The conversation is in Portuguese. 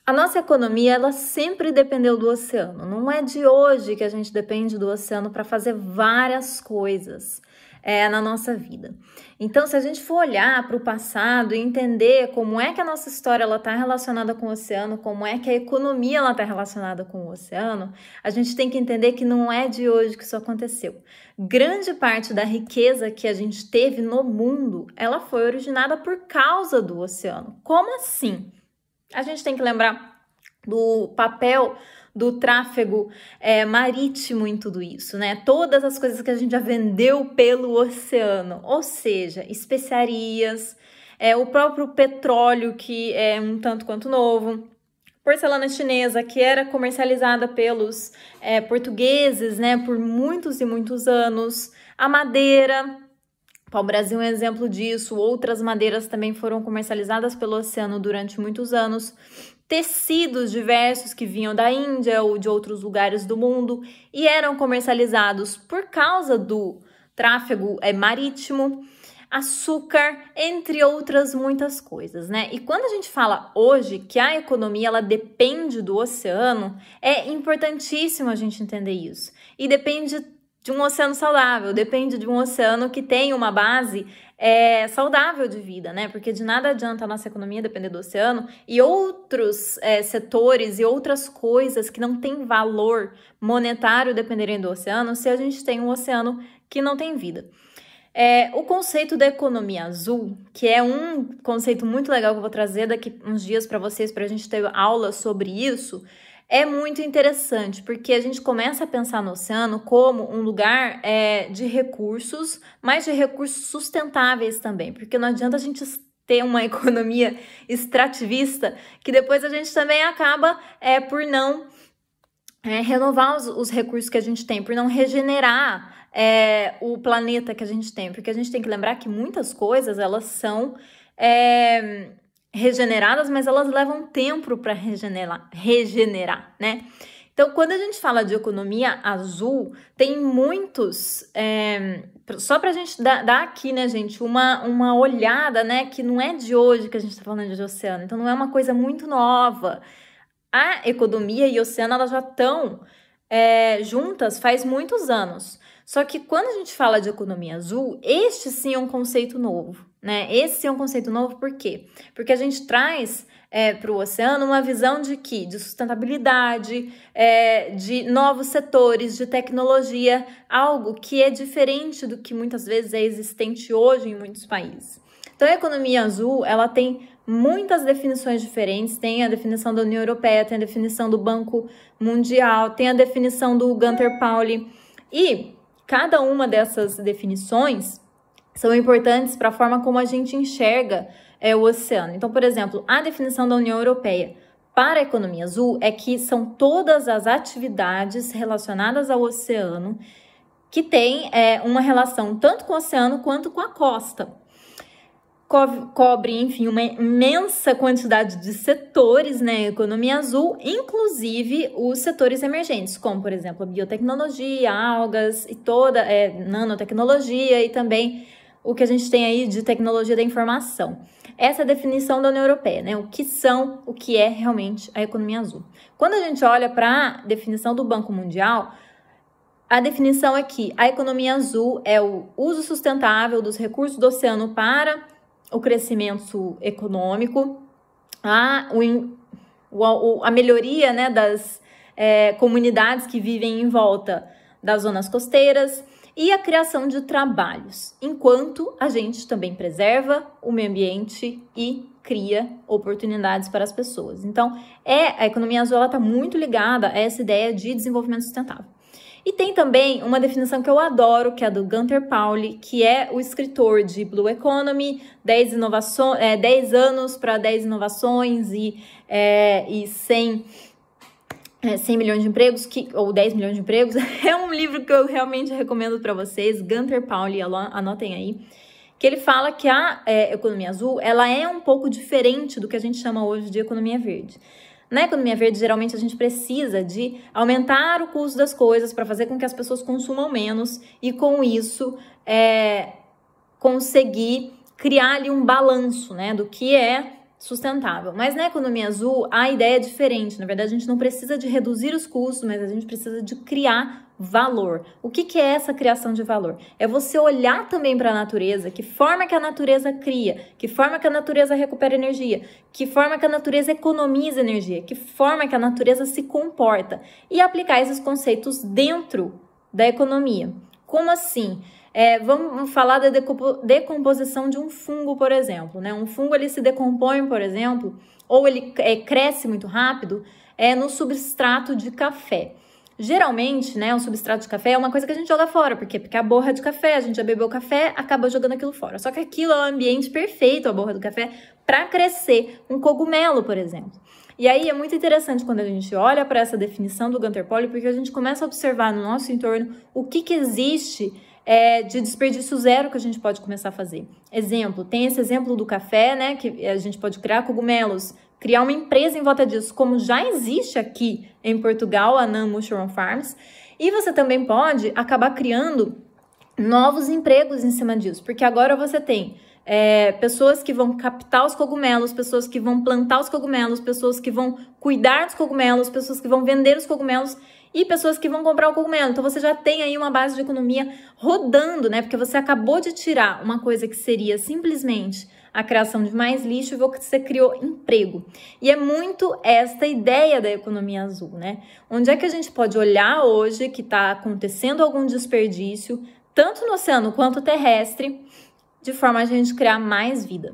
A nossa economia, ela sempre dependeu do oceano. Não é de hoje que a gente depende do oceano para fazer várias coisas na nossa vida. Então, se a gente for olhar para o passado e entender como é que a nossa história está relacionada com o oceano, como é que a economia está relacionada com o oceano, a gente tem que entender que não é de hoje que isso aconteceu. Grande parte da riqueza que a gente teve no mundo, ela foi originada por causa do oceano. Como assim? A gente tem que lembrar do papel do tráfego marítimo em tudo isso, né? Todas as coisas que a gente já vendeu pelo oceano, ou seja, especiarias, o próprio petróleo, que é um tanto quanto novo, porcelana chinesa, que era comercializada pelos portugueses, né, por muitos e muitos anos, a madeira. O Brasil é um exemplo disso, outras madeiras também foram comercializadas pelo oceano durante muitos anos, tecidos diversos que vinham da Índia ou de outros lugares do mundo e eram comercializados por causa do tráfego marítimo, açúcar, entre outras muitas coisas, né? E quando a gente fala hoje que a economia ela depende do oceano, é importantíssimo a gente entender isso. E depende de um oceano saudável, depende de um oceano que tem uma base saudável de vida, né? Porque de nada adianta a nossa economia depender do oceano e outros setores e outras coisas que não têm valor monetário dependerem do oceano se a gente tem um oceano que não tem vida. O conceito da economia azul, que é um conceito muito legal que eu vou trazer daqui uns dias para vocês, para a gente ter aula sobre isso, é muito interessante, porque a gente começa a pensar no oceano como um lugar de recursos, mas de recursos sustentáveis também, porque não adianta a gente ter uma economia extrativista, que depois a gente também acaba por não renovar os recursos que a gente tem, por não regenerar o planeta que a gente tem, porque a gente tem que lembrar que muitas coisas, elas são regeneradas, mas elas levam tempo para regenerar, né? Então, quando a gente fala de economia azul, tem muitos... só para a gente dar aqui, né, gente, uma olhada, né, que não é de hoje que a gente está falando de oceano, então não é uma coisa muito nova. A economia e o oceano, elas já estão juntas faz muitos anos. Só que quando a gente fala de economia azul, este sim é um conceito novo, né? Esse sim é um conceito novo, por quê? Porque a gente traz para o oceano uma visão de sustentabilidade, de novos setores, de tecnologia, algo que é diferente do que muitas vezes é existente hoje em muitos países. Então, a economia azul, ela tem muitas definições diferentes, tem a definição da União Europeia, tem a definição do Banco Mundial, tem a definição do Gunter Pauli, e cada uma dessas definições são importantes para a forma como a gente enxerga o oceano. Então, por exemplo, a definição da União Europeia para a economia azul é que são todas as atividades relacionadas ao oceano que têm uma relação tanto com o oceano quanto com a costa. Cobre, enfim, uma imensa quantidade de setores, né, economia azul, inclusive os setores emergentes, como, por exemplo, a biotecnologia, algas e toda nanotecnologia e também o que a gente tem aí de tecnologia da informação. Essa é a definição da União Europeia, né, o que é realmente a economia azul. Quando a gente olha para a definição do Banco Mundial, a definição é que a economia azul é o uso sustentável dos recursos do oceano para o crescimento econômico, a melhoria, né, das comunidades que vivem em volta das zonas costeiras e a criação de trabalhos, enquanto a gente também preserva o meio ambiente e cria oportunidades para as pessoas. Então, a economia azul está muito ligada a essa ideia de desenvolvimento sustentável. E tem também uma definição que eu adoro, que é a do Gunter Pauli, que é o escritor de Blue Economy, 10 anos para 10 inovações e 100 milhões de empregos, ou 10 milhões de empregos. É um livro que eu realmente recomendo para vocês, Gunter Pauli, anotem aí, que ele fala que a economia azul ela é um pouco diferente do que a gente chama hoje de economia verde. Na economia verde, geralmente, a gente precisa de aumentar o custo das coisas para fazer com que as pessoas consumam menos e, com isso, conseguir criar ali um balanço, né, do que é sustentável. Mas na economia azul, a ideia é diferente. Na verdade, a gente não precisa de reduzir os custos, mas a gente precisa de criar valor. O que é essa criação de valor? É você olhar também para a natureza, que forma que a natureza cria, que forma que a natureza recupera energia, que forma que a natureza economiza energia, que forma que a natureza se comporta e aplicar esses conceitos dentro da economia. Como assim? Vamos falar da decomposição de um fungo, por exemplo, né? Um fungo ele se decompõe, por exemplo, ou ele cresce muito rápido no substrato de café. Geralmente, né, o substrato de café é uma coisa que a gente joga fora, porque a borra de café, a gente já bebeu café, acaba jogando aquilo fora. Só que aquilo é o ambiente perfeito, a borra do café, para crescer um cogumelo, por exemplo. E aí é muito interessante quando a gente olha para essa definição do Gunter Pauli, porque a gente começa a observar no nosso entorno o que existe de desperdício zero que a gente pode começar a fazer. Exemplo, tem esse exemplo do café, né, que a gente pode criar cogumelos, criar uma empresa em volta disso, como já existe aqui em Portugal, a Nan Mushroom Farms, e você também pode acabar criando novos empregos em cima disso, porque agora você tem pessoas que vão captar os cogumelos, pessoas que vão plantar os cogumelos, pessoas que vão cuidar dos cogumelos, pessoas que vão vender os cogumelos e pessoas que vão comprar o cogumelo. Então, você já tem aí uma base de economia rodando, né? Porque você acabou de tirar uma coisa que seria simplesmente a criação de mais lixo e você criou emprego. E é muito esta ideia da economia azul, né? Onde é que a gente pode olhar hoje que está acontecendo algum desperdício, tanto no oceano quanto terrestre, de forma a gente criar mais vida.